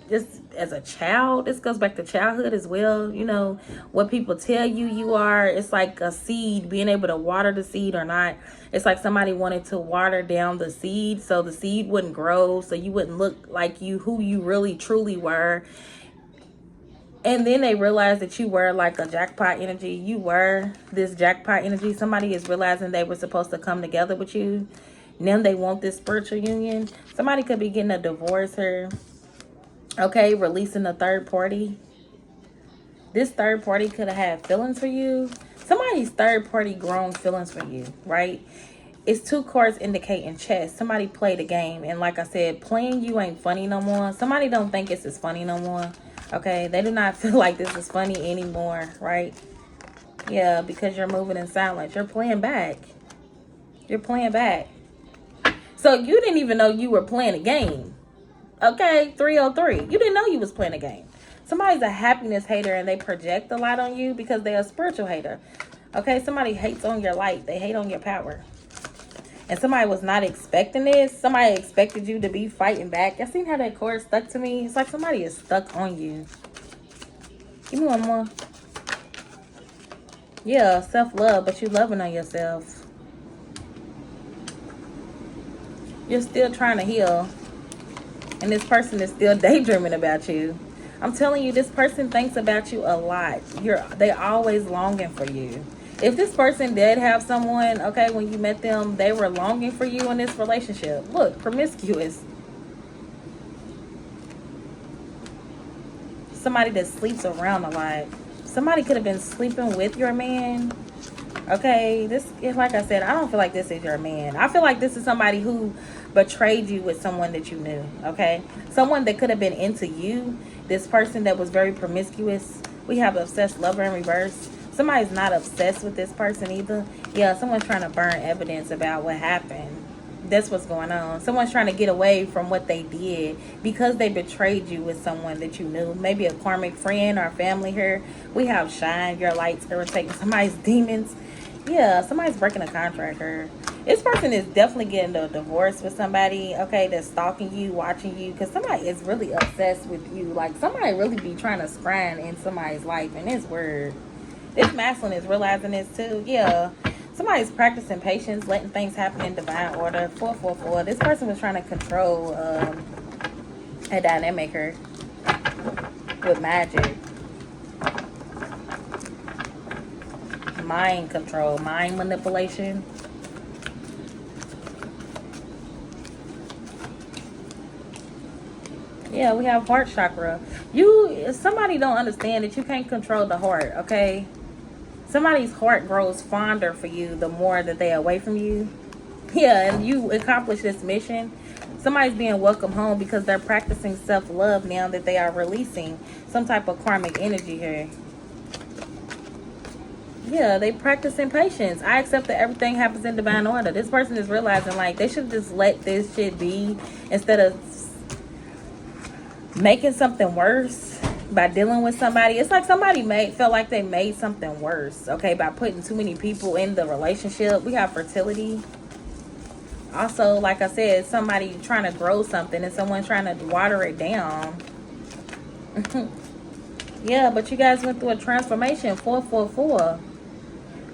a child. This goes back to childhood as well. You know, what people tell you are. It's like a seed, being able to water the seed or not. It's like somebody wanted to water down the seed so the seed wouldn't grow, so you wouldn't look like who you really truly were. And then they realized that you were like a jackpot energy. You were this jackpot energy. Somebody is realizing they were supposed to come together with you. Now they want this spiritual union. Somebody could be getting a divorce here. Okay, releasing a third party. This third party could have had feelings for you. Somebody's third party grown feelings for you, right? It's two cards indicating chess. Somebody played a game. And like I said, playing you ain't funny no more. Somebody don't think it's as funny no more. Okay, they do not feel like this is funny anymore, right? Yeah, because you're moving in silence. You're playing back. You're playing back. So you didn't even know you were playing a game. Okay, 303. You didn't know you was playing a game. Somebody's a happiness hater and they project a lot on you because they're a spiritual hater. Okay, somebody hates on your light. They hate on your power. And somebody was not expecting this. Somebody expected you to be fighting back. Y'all seen how that cord stuck to me? It's like somebody is stuck on you. Give me one more. Yeah, self-love, but you loving on yourself. You're still trying to heal. And this person is still daydreaming about you. I'm telling you, this person thinks about you a lot. They're always longing for you. If this person did have someone, okay, when you met them, they were longing for you in this relationship. Look, promiscuous. Somebody that sleeps around a lot. Somebody could have been sleeping with your man. Okay, this is, like I said, I don't feel like this is your man. I feel like this is somebody who betrayed you with someone that you knew. Okay, someone that could have been into you. This person that was very promiscuous. We have obsessed lover in reverse. Somebody's not obsessed with this person either. Yeah, someone's trying to burn evidence about what happened. That's what's going on. Someone's trying to get away from what they did because they betrayed you with someone that you knew. Maybe a karmic friend or family here. We have shine your lights irritating somebody's demons. Yeah, somebody's breaking a contract here. This person is definitely getting a divorce with somebody, okay, that's stalking you, watching you, because somebody is really obsessed with you. Like, somebody really be trying to scry in somebody's life, and it's weird. This masculine is realizing this too. Yeah. Somebody's practicing patience, letting things happen in divine order. 444. This person was trying to control a dynamic here with magic. Mind control, mind manipulation. Yeah, we have heart chakra. Somebody don't understand that you can't control the heart, okay? Somebody's heart grows fonder for you the more that they away from you. Yeah, and you accomplish this mission. Somebody's being welcomed home because they're practicing self-love now that they are releasing some type of karmic energy here. Yeah, they practicing patience. I accept that everything happens in divine order. This person is realizing, like, they should just let this shit be instead of making something worse by dealing with somebody. It's like somebody felt like they made something worse, okay, by putting too many people in the relationship. We have fertility. Also, like I said, somebody trying to grow something and someone trying to water it down. Yeah, but you guys went through a transformation. 444.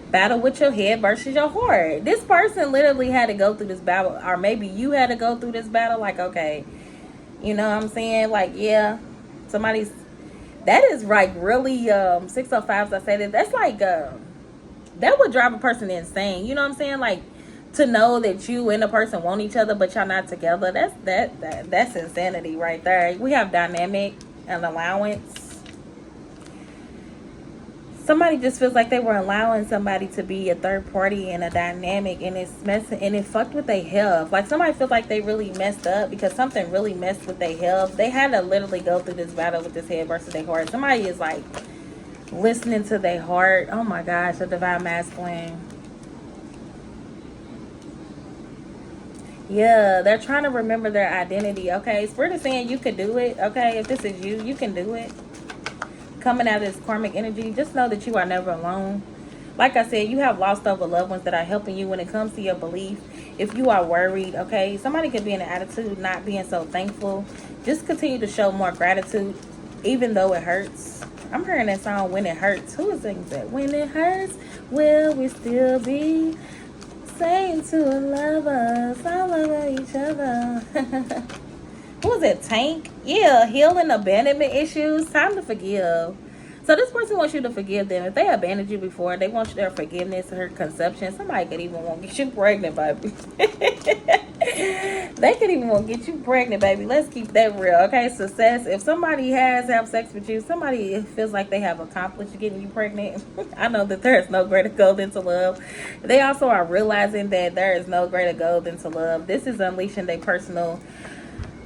Battle with your head versus your heart. This person literally had to go through this battle, or maybe you had to go through this battle. Like, okay, you know what I'm saying? Like, yeah, somebody's, that is like really 605s. I say that's like that would drive a person insane. You know what I'm saying? Like, to know that you and the person want each other but y'all not together. That's insanity right there. We have dynamic and allowance. Somebody just feels like they were allowing somebody to be a third party in a dynamic, and it's messing, and it fucked with their health. Like, somebody feels like they really messed up because something really messed with their health. They had to literally go through this battle with this head versus their heart. Somebody is like listening to their heart. Oh my gosh, the divine masculine. Yeah, they're trying to remember their identity. Okay, Spirit is saying you could do it. Okay, if this is you, you can do it. Coming out of this karmic energy, just know that you are never alone. Like I said, you have lost over loved ones that are helping you when it comes to your belief. If you are worried, okay, somebody could be in an attitude not being so thankful. Just continue to show more gratitude, even though it hurts. I'm hearing that song, When It Hurts. Who is singing that? When it hurts, will we still be saying to love us, all over each other? Who was it? Tank? Yeah, healing abandonment issues. Time to forgive. So this person wants you to forgive them. If they abandoned you before, they want their forgiveness, her conception. Somebody could even want to get you pregnant, baby. They could even want to get you pregnant, baby. Let's keep that real, okay? Success. If somebody has have sex with you, somebody feels like they have accomplished getting you pregnant. I know that there is no greater goal than to love. They also are realizing that there is no greater goal than to love. This is unleashing their personal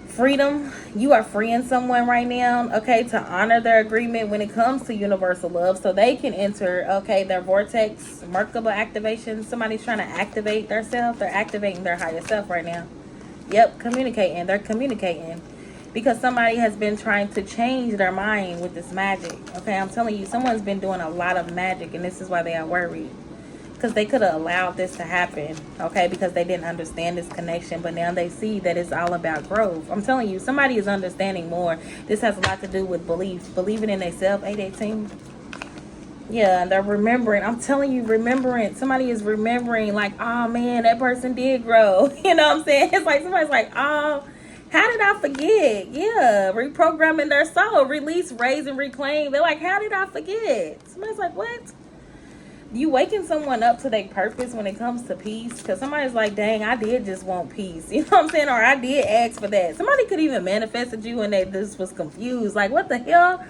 freedom. You are freeing someone right now, okay, to honor their agreement when it comes to universal love, so they can enter, okay, their vortex Merkaba activation. Somebody's trying to activate their self. They're activating their higher self right now. Yep, communicating. They're communicating because somebody has been trying to change their mind with this magic. Okay, I'm telling you, someone's been doing a lot of magic, and this is why they are worried. Because they could have allowed this to happen, okay, because they didn't understand this connection, but now they see that it's all about growth. I'm telling you, somebody is understanding more. This has a lot to do with belief, believing in themselves. 818. Yeah, they're remembering. I'm telling you, remembering. Somebody is remembering, like, oh man, that person did grow. You know what I'm saying? It's like somebody's like, oh, how did I forget? Yeah, reprogramming their soul, release, raise, and reclaim. They're like, how did I forget? Somebody's like, what? You waking someone up to their purpose when it comes to peace, because somebody's like, dang, I did just want peace, you know what I'm saying, or I did ask for that. Somebody could even manifested you and they just was confused, like, what the hell,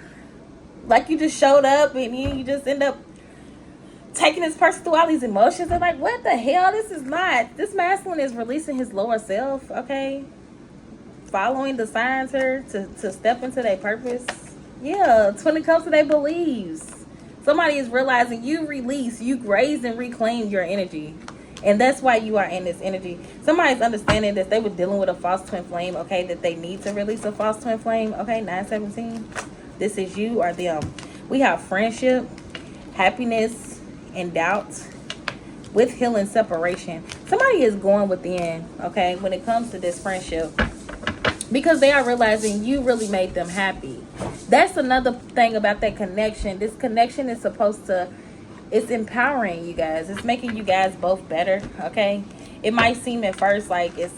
like you just showed up and you just end up taking this person through all these emotions. They're like, what the hell, this masculine is releasing his lower self, okay, following the signs here to step into their purpose. Yeah, it's when it comes to their beliefs. Somebody is realizing you raised and reclaimed your energy. And that's why you are in this energy. Somebody's understanding that they were dealing with a false twin flame, okay, that they need to release a false twin flame, okay, 917. This is you or them. We have friendship, happiness, and doubt with healing separation. Somebody is going within, okay, when it comes to this friendship, because they are realizing you really made them happy. That's another thing about that connection. This connection is supposed to, it's empowering you guys. It's making you guys both better, okay? It might seem at first like it's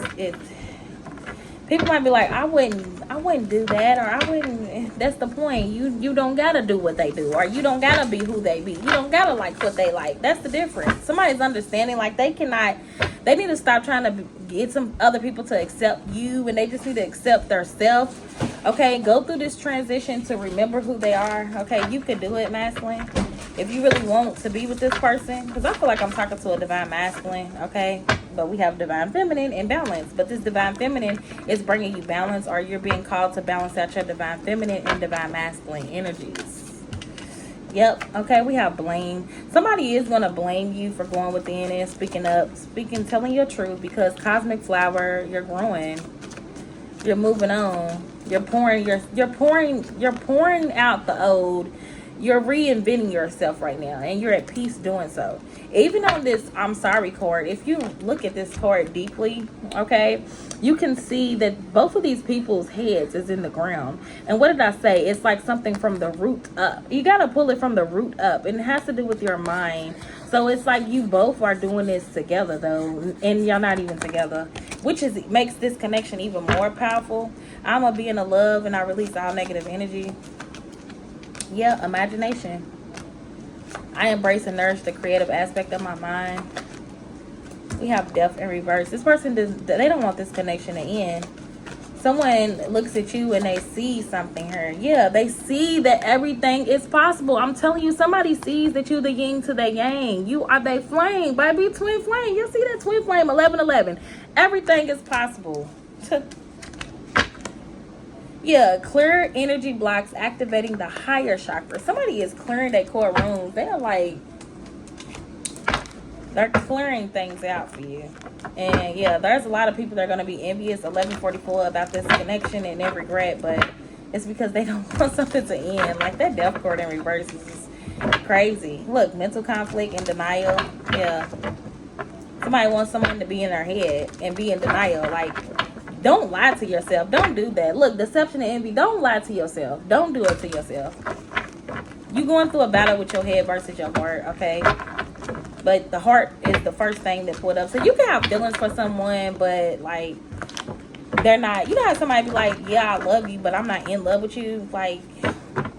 people might be like, I wouldn't do that, or I wouldn't. That's the point. You don't gotta do what they do, or you don't gotta be who they be. You don't gotta like what they like. That's the difference. Somebody's understanding like they need to stop trying to get some other people to accept you, and they just need to accept themselves. Okay, go through this transition to remember who they are. Okay, you can do it, masculine. If you really want to be with this person, because I feel like I'm talking to a divine masculine, okay? But we have divine feminine and balance. But this divine feminine is bringing you balance, or you're being called to balance out your divine feminine and divine masculine energies. Yep, okay, we have blame. Somebody is going to blame you for going within and speaking up, telling your truth, because cosmic flower, you're growing. You're moving on. You're pouring out the old. You're reinventing yourself right now, and you're at peace doing so. Even on this I'm sorry card, if you look at this card deeply, okay, you can see that both of these people's heads is in the ground. And what did I say? It's like something from the root up. You got to pull it from the root up, and it has to do with your mind. So it's like you both are doing this together, though, and y'all not even together, which makes this connection even more powerful. I'm gonna be in the love, and I release all negative energy. Yeah, imagination. I embrace and nourish the creative aspect of my mind. We have death in reverse. This person they don't want this connection to end. Someone looks at you and they see something here. Yeah, they see that everything is possible. I'm telling you, somebody sees that you the yin to the yang. You are they flame, baby, twin flame. You see that twin flame, 1111. Everything is possible. Yeah, clear energy blocks, activating the higher chakra. Somebody is clearing their core rooms. They're clearing things out for you. And yeah, there's a lot of people that are going to be envious, 1144, about this connection and then regret, but it's because they don't want something to end. Like that death card in reverse is just crazy. Look, mental conflict and denial. Yeah. Somebody wants someone to be in their head and be in denial. Like, don't lie to yourself. Don't do that. Look, deception and envy. Don't lie to yourself. Don't do it to yourself. You going through a battle with your head versus your heart, okay? But the heart is the first thing that pulled up. So you can have feelings for someone, but like they're not. You know how somebody be like, yeah, I love you, but I'm not in love with you. Like,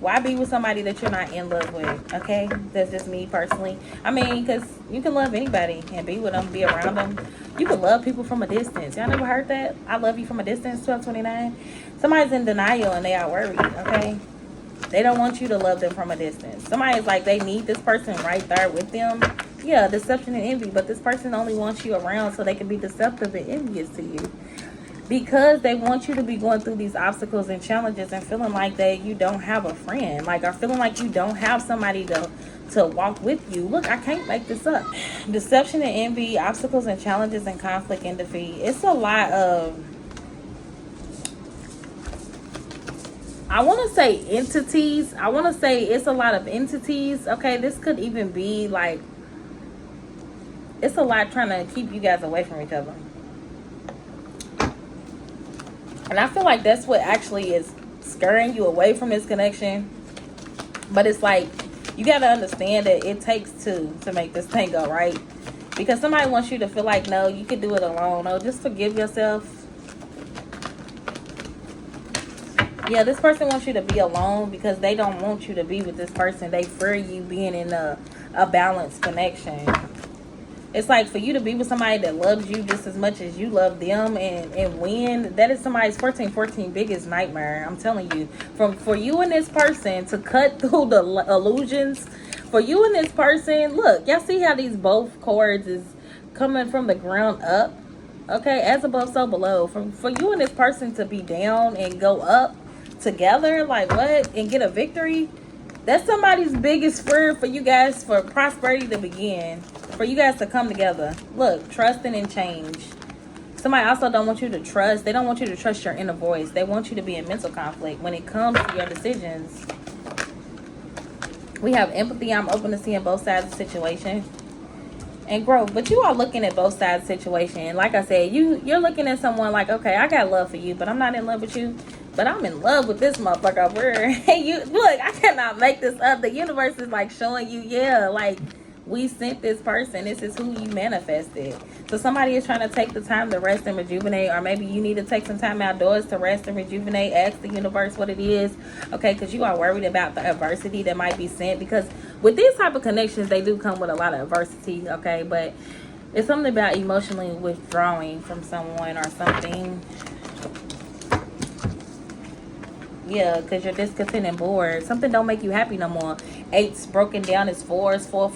why be with somebody that you're not in love with? Okay, that's just me personally. I mean, because you can love anybody and be with them, be around them. You can love people from a distance. Y'all never heard that? I love you from a distance, 1229. Somebody's in denial and they are worried, okay? They don't want you to love them from a distance. Somebody's like, they need this person right there with them. Yeah, deception and envy, but this person only wants you around so they can be deceptive and envious to you. Because they want you to be going through these obstacles and challenges and feeling like that you don't have a friend. Like, or feeling like you don't have somebody to walk with you. Look, I can't make this up. Deception and envy, obstacles and challenges and conflict and defeat. It's a lot of, I want to say entities. I want to say it's a lot of entities. Okay, this could even be like, it's a lot trying to keep you guys away from each other. And I feel like that's what actually is scaring you away from this connection. But it's like, you got to understand that it takes two to make this thing go right. Because somebody wants you to feel like, no, you can do it alone. No, just forgive yourself. Yeah, this person wants you to be alone because they don't want you to be with this person. They fear you being in a balanced connection. It's like for you to be with somebody that loves you just as much as you love them and win, that is somebody's 14 biggest nightmare. I'm telling you. For you and this person to cut through the illusions, for you and this person, look, y'all see how these both chords is coming from the ground up? Okay, as above, so below. For you and this person to be down and go up together, like what? And get a victory? That's somebody's biggest fear for you guys, for prosperity to begin. For you guys to come together. Look, trusting and change. Somebody also don't want you to trust. They don't want you to trust your inner voice. They want you to be in mental conflict when it comes to your decisions. We have empathy. I'm open to seeing both sides of the situation. And growth. But you are looking at both sides of the situation. Like I said, you're looking at someone like, okay, I got love for you, but I'm not in love with you. But I'm in love with this motherfucker over here. Hey, you look, I cannot make this up. The universe is like showing you, yeah, like we sent this person. This is who you manifested. So somebody is trying to take the time to rest and rejuvenate, or maybe you need to take some time outdoors to rest and rejuvenate. Ask the universe what it is, okay? Because you are worried about the adversity that might be sent. Because with these type of connections, they do come with a lot of adversity, okay? But it's something about emotionally withdrawing from someone or something. Yeah, because you're discontent and bored. Something don't make you happy no more. Eights broken down as fours. 4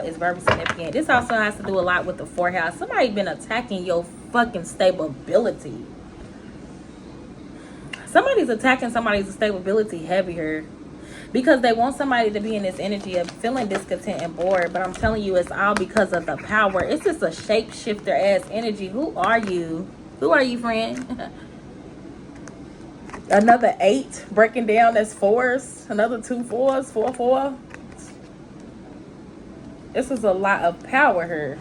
is very significant. This also has to do a lot with the fourth house. Somebody been attacking your fucking stability. Somebody's attacking somebody's stability heavier because they want somebody to be in this energy of feeling discontent and bored. But I'm telling you, it's all because of the power. It's just a shapeshifter ass energy. Who are you? Who are you, friend? Another 8 breaking down as fours. Another 2 fours. 4. This is a lot of power here.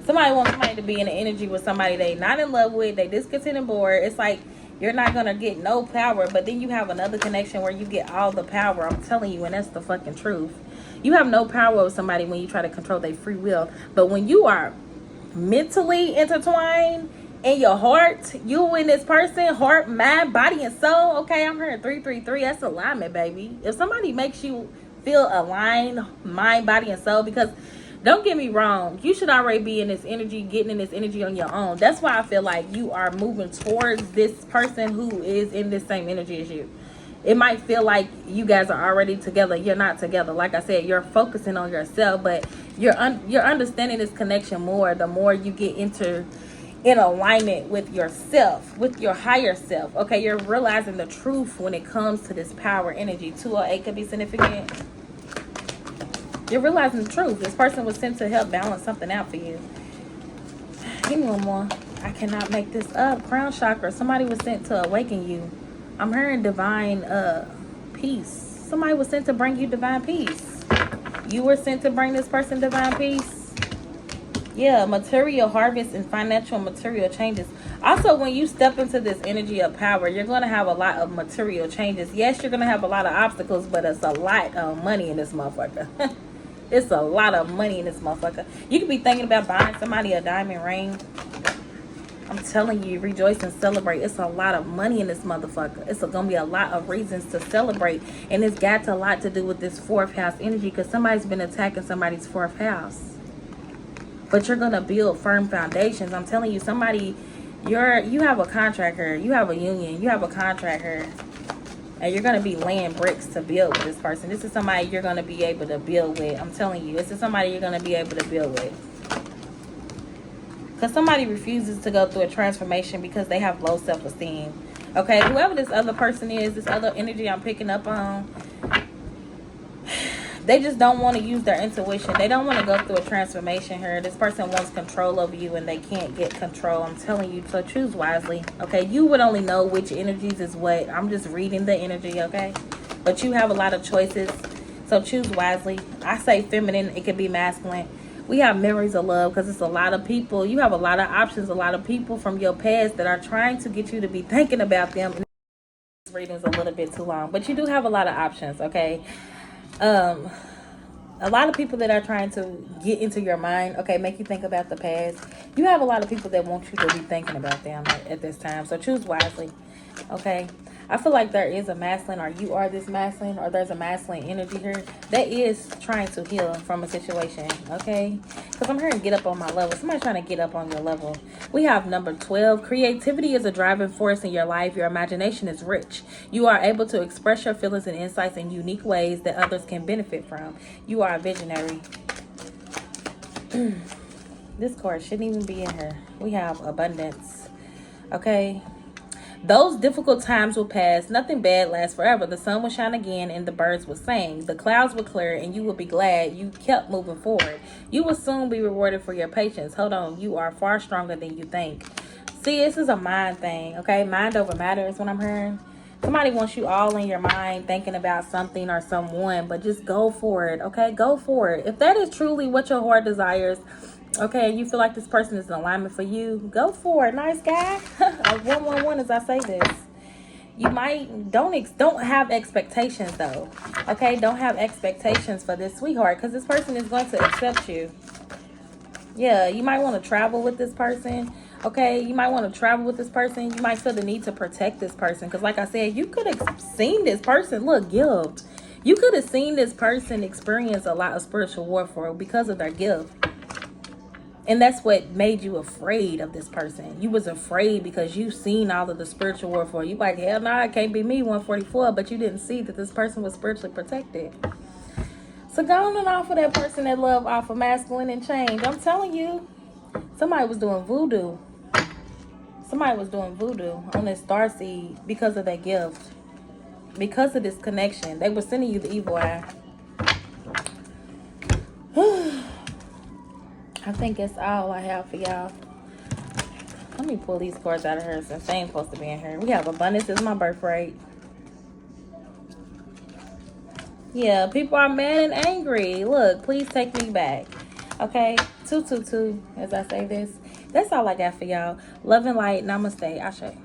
Somebody wants somebody to be in the energy with somebody they not in love with. They discontent and bored. It's like you're not going to get no power. But then you have another connection where you get all the power. I'm telling you, and that's the fucking truth. You have no power with somebody when you try to control their free will. But when you are mentally intertwined in your heart, you and this person, heart, mind, body, and soul. Okay, I'm hearing 333. That's alignment, baby. If somebody makes you feel aligned, mind, body, and soul, because don't get me wrong, you should already be in this energy, getting in this energy on your own. That's why I feel like you are moving towards this person who is in this same energy as you. It might feel like you guys are already together. You're not together. Like I said, you're focusing on yourself, but you're understanding this connection more the more you get in alignment with yourself, with your higher self. Okay, you're realizing the truth when it comes to this power energy. 208 could be significant. You're realizing the truth. This person was sent to help balance something out for you. Give me one more. I cannot make this up. Crown chakra. Somebody was sent to awaken you. I'm hearing divine peace. Somebody was sent to bring you divine peace. You were sent to bring this person divine peace. Yeah, material harvest and financial material changes. Also, when you step into this energy of power, you're going to have a lot of material changes. Yes, you're going to have a lot of obstacles, but it's a lot of money in this motherfucker. It's a lot of money in this motherfucker. You could be thinking about buying somebody a diamond ring. I'm telling you, rejoice and celebrate. It's a lot of money in this motherfucker. It's going to be a lot of reasons to celebrate. And it's got a lot to do with this fourth house energy because somebody's been attacking somebody's fourth house. But you're going to build firm foundations. I'm telling you, somebody, you have a contractor, you have a union, you have a contractor, and you're going to be laying bricks to build with this person. This is somebody you're going to be able to build with. I'm telling you, this is somebody you're going to be able to build with. Because somebody refuses to go through a transformation because they have low self-esteem. Okay, whoever this other person is, this other energy I'm picking up on, they just don't want to use their intuition. They don't want to go through a transformation here. This person wants control over you and they can't get control. I'm telling you, so choose wisely. Okay, you would only know which energies is what. I'm just reading the energy, okay? But you have a lot of choices, so choose wisely. I say feminine, it could be masculine. We have memories of love because it's a lot of people. You have a lot of options, a lot of people from your past that are trying to get you to be thinking about them. This reading is a little bit too long, but you do have a lot of options, okay? A lot of people that are trying to get into your mind, okay, make you think about the past. You have a lot of people that want you to be thinking about them at this time, so choose wisely, okay? I feel like there is a masculine, or you are this masculine, or there's a masculine energy here that is trying to heal from a situation, okay? Because I'm hearing get up on my level. Somebody trying to get up on your level. We have number 12. Creativity is a driving force in your life. Your imagination is rich. You are able to express your feelings and insights in unique ways that others can benefit from. You are a visionary. This card shouldn't even be in here. We have abundance, okay? Those difficult times will pass. Nothing bad lasts forever. The sun will shine again and the birds will sing. The clouds will clear and you will be glad you kept moving forward. You will soon be rewarded for your patience. Hold on. You are far stronger than you think. See, this is a mind thing, okay? Mind over matter is what I'm hearing. Somebody wants you all in your mind thinking about something or someone, but just go for it, okay? Go for it. If that is truly what your heart desires, okay, you feel like this person is in alignment for you, go for it. Nice guy. 111 as I say this. You might don't have expectations though, okay? Don't have expectations for this sweetheart, because this person is going to accept you. Yeah, you might want to travel with this person. Okay, you might want to travel with this person. You might feel the need to protect this person. Because like I said, you could have seen this person. Look, guilt. You could have seen this person experience a lot of spiritual warfare because of their gift. And that's what made you afraid of this person. You was afraid because you seen all of the spiritual warfare. You like, hell nah, it can't be me, 144. But you didn't see that this person was spiritually protected. So go on and off of that person that love off of masculine and change. I'm telling you, somebody was doing voodoo. Somebody was doing voodoo on this starseed because of that gift. Because of this connection. They were sending you the evil eye. I think that's all I have for y'all. Let me pull these cards out of her since they ain't supposed to be in here. We have abundance is my birthright. Yeah, people are mad and angry. Look, please take me back. Okay, 222, as I say this. That's all I got for y'all. Love and light. Namaste. Ashe.